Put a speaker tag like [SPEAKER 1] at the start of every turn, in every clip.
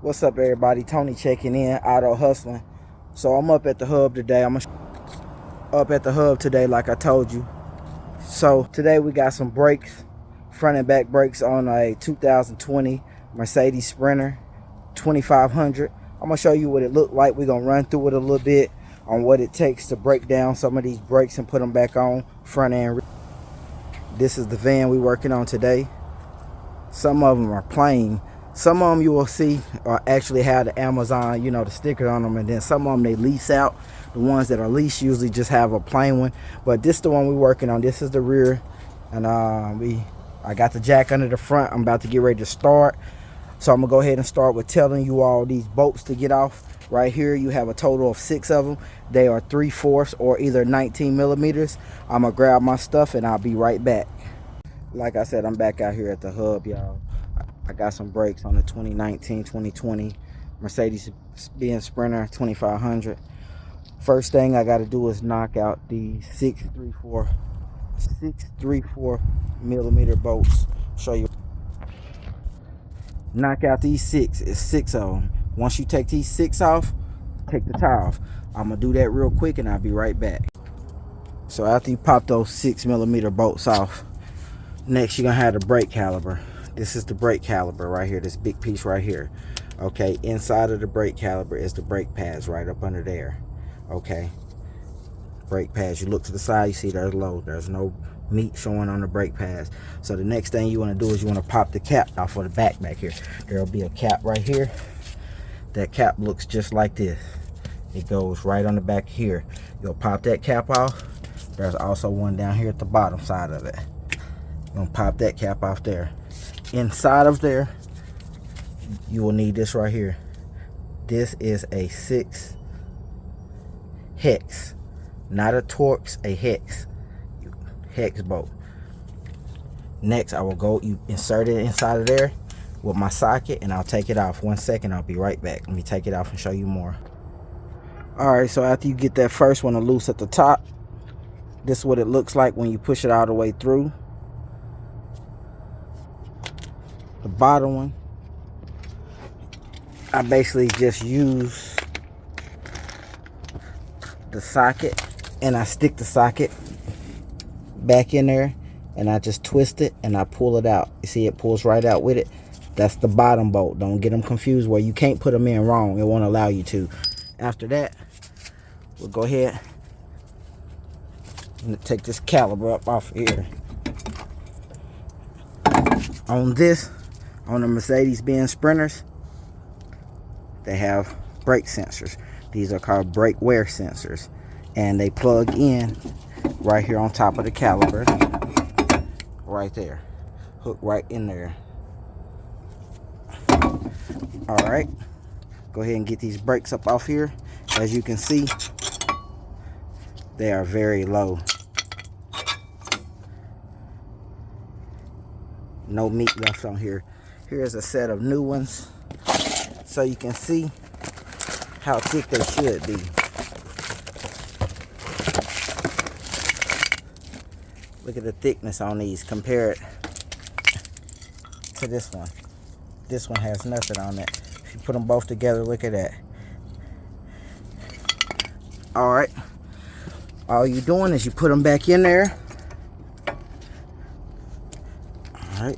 [SPEAKER 1] What's up, everybody? Tony checking in, Auto Hustling. So I'm up at the hub today. Up at the hub today, like I told you. So today we got some brakes, front and back brakes on a 2020 Mercedes Sprinter 2500. I'm gonna show you what it looked like. We're gonna run through it a little bit on what it takes to break down some of these brakes and put them back on front and rear. This is the van we're working on today. Some of them are plain. Some of them you will see actually have the Amazon, the sticker on them, and then some of them they lease out. The ones that are leased usually just have a plain one, but this is the one we're working on. This is the rear, and I got the jack under the front. I'm about to get ready to start, so I'm gonna go ahead and start with telling you all these bolts to get off. Right here you have a total of 6 of them. They are 3/4 or either 19 millimeters. I'm gonna grab my stuff and I'll be right back. Like I said, I'm back out here at the hub, y'all. I got some brakes on the 2019-2020 Mercedes-Benz Sprinter 2500. First thing I got to do is knock out the 634 millimeter bolts. Show you. Knock out these 6. It's 6 of them. Once you take these 6 off, take the tie off. I'm gonna do that real quick and I'll be right back. So after you pop those 6 millimeter bolts off, next you're gonna have the brake caliper. This is the brake caliper right here, this big piece right here. Okay, inside of the brake caliper is the brake pads right up under there. Okay, brake pads. You look to the side, you see there's low. There's no meat showing on the brake pads. So the next thing you want to do is you want to pop the cap off of the back here. There'll be a cap right here. That cap looks just like this. It goes right on the back here. You'll pop that cap off. There's also one down here at the bottom side of it. You're gonna pop that cap off there. Inside of there, you will need this right here. This is a 6 hex, not a Torx, a hex bolt. Next, I will go, you insert it inside of there with my socket, and I'll take it off. 1 second, I'll be right back. Let me take it off and show you more. All right, so after you get that first one loose at the top, this is what it looks like when you push it all the way through. The bottom one, I basically just use the socket and I stick the socket back in there and I just twist it and I pull it out. You see it pulls right out with it. That's the bottom bolt. Don't get them confused where you can't put them in wrong. It won't allow you to. After that, we'll go ahead and take this caliper up off here. On the Mercedes-Benz Sprinters, they have brake sensors. These are called brake wear sensors, and they plug in right here on top of the caliper, right there, hook right in there. All right, go ahead and get these brakes up off here. As you can see, they are very low. No meat left on here. Here's a set of new ones so you can see how thick they should be. Look at the thickness on these. Compare it to this one. This one has nothing on it. If you put them both together, look at that. All right, all you're doing is you put them back in there. All right,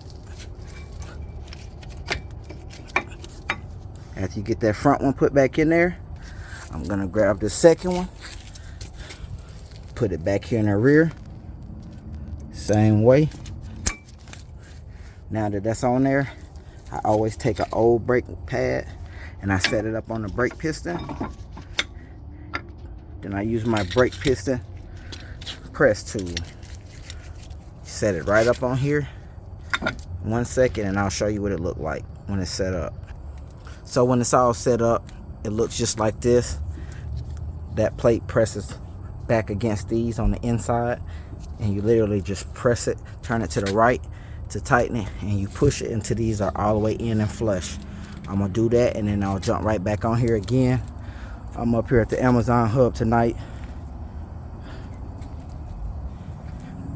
[SPEAKER 1] after you get that front one put back in there, I'm gonna grab the second one, put it back here in the rear, same way. Now that that's on there, I always take an old brake pad and I set it up on the brake piston. Then I use my brake piston press tool. Set it right up on here. 1 second and I'll show you what it looked like when it's set up. So when it's all set up, it looks just like this. That plate presses back against these on the inside, and you literally just press it, turn it to the right to tighten it, and you push it until these are all the way in and flush. I'm gonna do that and then I'll jump right back on here again. I'm up here at the Amazon hub tonight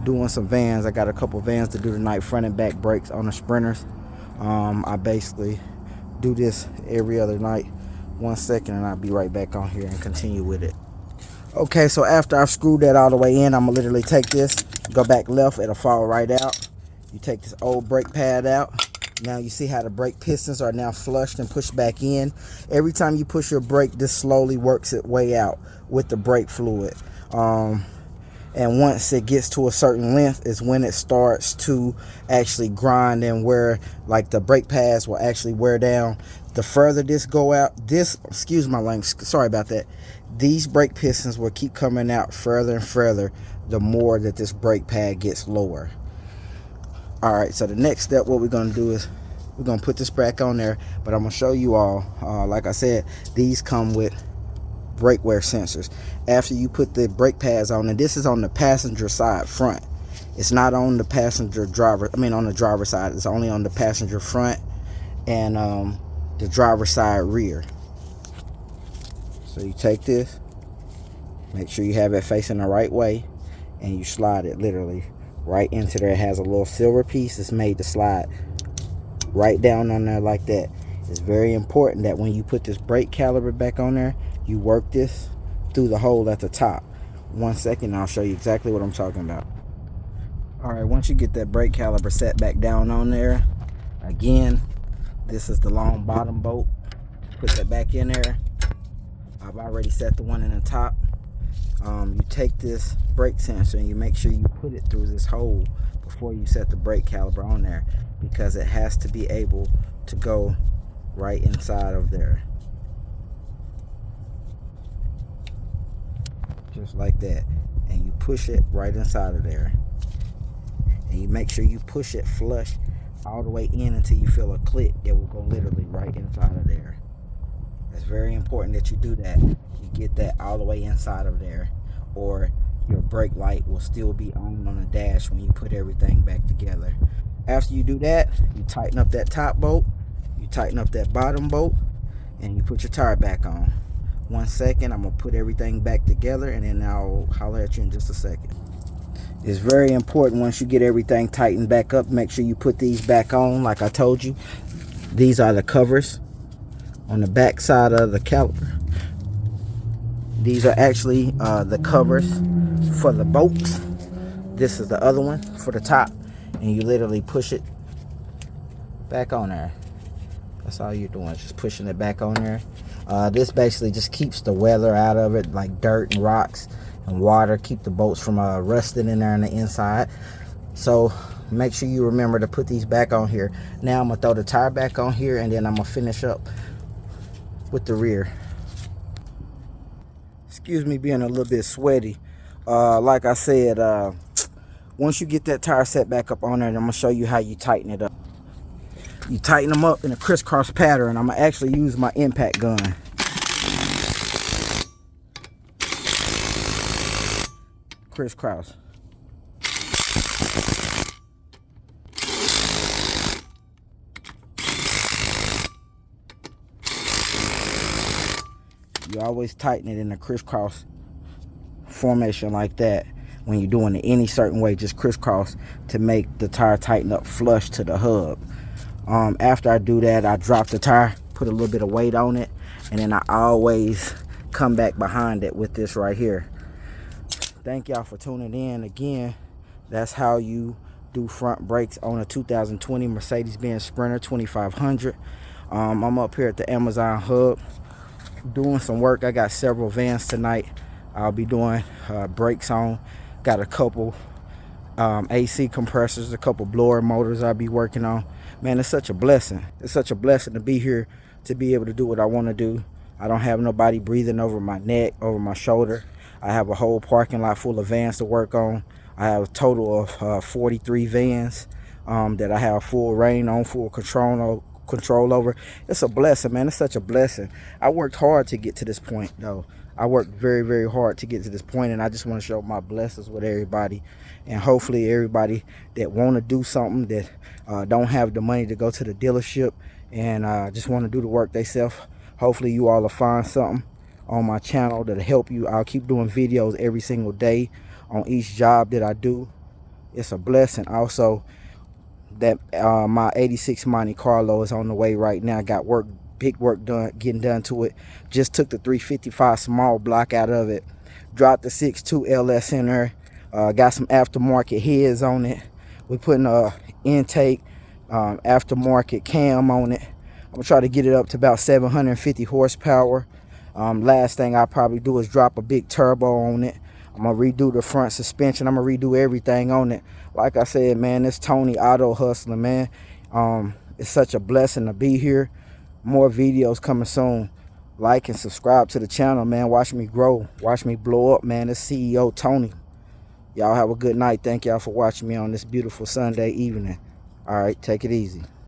[SPEAKER 1] doing some vans. I got a couple vans to do tonight, front and back brakes on the Sprinters. I basically do this every other night. 1 second and I'll be right back on here and continue with it. Okay, so after I've screwed that all the way in, I'm gonna literally take this, go back left, it'll fall right out. You take this old brake pad out. Now you see how the brake pistons are now flushed and pushed back in. Every time you push your brake, this slowly works its way out with the brake fluid. And once it gets to a certain length is when it starts to actually grind, and where like the brake pads will actually wear down. The further this go out, excuse my language, sorry about that. These brake pistons will keep coming out further and further the more that this brake pad gets lower. All right, so the next step, what we're gonna do is we're gonna put this back on there, but I'm gonna show you all, like I said, these come with brake wear sensors. After you put the brake pads on, and this is on the passenger side front, it's not on the on the driver's side, it's only on the passenger front and the driver's side rear. So you take this, make sure you have it facing the right way, and you slide it literally right into there. It has a little silver piece that's made to slide right down on there like that. It's very important that when you put this brake caliper back on there, you work this through the hole at the top. 1 second, I'll show you exactly what I'm talking about. All right, once you get that brake caliper set back down on there, again, this is the long bottom bolt. Put that back in there. I've already set the one in the top. You take this brake sensor and you make sure you put it through this hole before you set the brake caliper on there, because it has to be able to go right inside of there, just like that. And you push it right inside of there, and you make sure you push it flush all the way in until you feel a click. It will go literally right inside of there. It's very important that you do that. You get that all the way inside of there, or your brake light will still be on the dash when you put everything back together. After you do that, you tighten up that top bolt, you tighten up that bottom bolt, and you put your tire back on. 1 second, I'm gonna put everything back together, and then I'll holler at you in just a second. It's very important, once you get everything tightened back up, make sure you put these back on. Like I told you, these are the covers on the back side of the caliper. These are actually the covers for the bolts. This is the other one for the top, and you literally push it back on there. That's all you're doing, just pushing it back on there. This basically just keeps the weather out of it, like dirt and rocks and water, keep the bolts from rusting in there on the inside. So make sure you remember to put these back on here. Now I'm gonna throw the tire back on here, and then I'm gonna finish up with the rear. Excuse me being a little bit sweaty. Like I said, once you get that tire set back up on there, I'm gonna show you how you tighten it up. You tighten them up in a crisscross pattern. I'm gonna actually use my impact gun. Crisscross. You always tighten it in a crisscross formation like that. When you're doing it any certain way, just crisscross to make the tire tighten up flush to the hub. After I do that, I drop the tire, put a little bit of weight on it, and then I always come back behind it with this right here. Thank y'all for tuning in. Again, that's how you do front brakes on a 2020 Mercedes-Benz Sprinter 2500. I'm up here at the Amazon hub doing some work. I got several vans tonight I'll be doing brakes on. Got a couple AC compressors, a couple blower motors I'll be working on. Man, it's such a blessing. It's such a blessing to be here, to be able to do what I want to do. I don't have nobody breathing over my neck, over my shoulder. I have a whole parking lot full of vans to work on. I have a total of 43 vans that I have full reign on, full control over. It's a blessing, man. It's such a blessing. I worked hard to get to this point, though. I worked very, very hard to get to this point, and I just want to show my blessings with everybody. And hopefully everybody that want to do something, that don't have the money to go to the dealership and just want to do the work themselves, hopefully you all will find something on my channel that'll help you. I'll keep doing videos every single day on each job that I do. It's a blessing. Also, that my 86 Monte Carlo is on the way right now. Got big work getting done to it. Just took the 355 small block out of it. Dropped the 6.2 LS in there. Got some aftermarket heads on it. We're putting a intake aftermarket cam on it. I'm gonna try to get it up to about 750 horsepower. Last thing I'll probably do is drop a big turbo on it. I'm gonna redo the front suspension. I'm gonna redo everything on it. Like I said, man, it's Tony Auto Hustler, man. It's such a blessing to be here. More videos coming soon. Like and subscribe to the channel, man. Watch me grow. Watch me blow up, man. It's CEO Tony. Y'all have a good night. Thank y'all for watching me on this beautiful Sunday evening. All right, take it easy.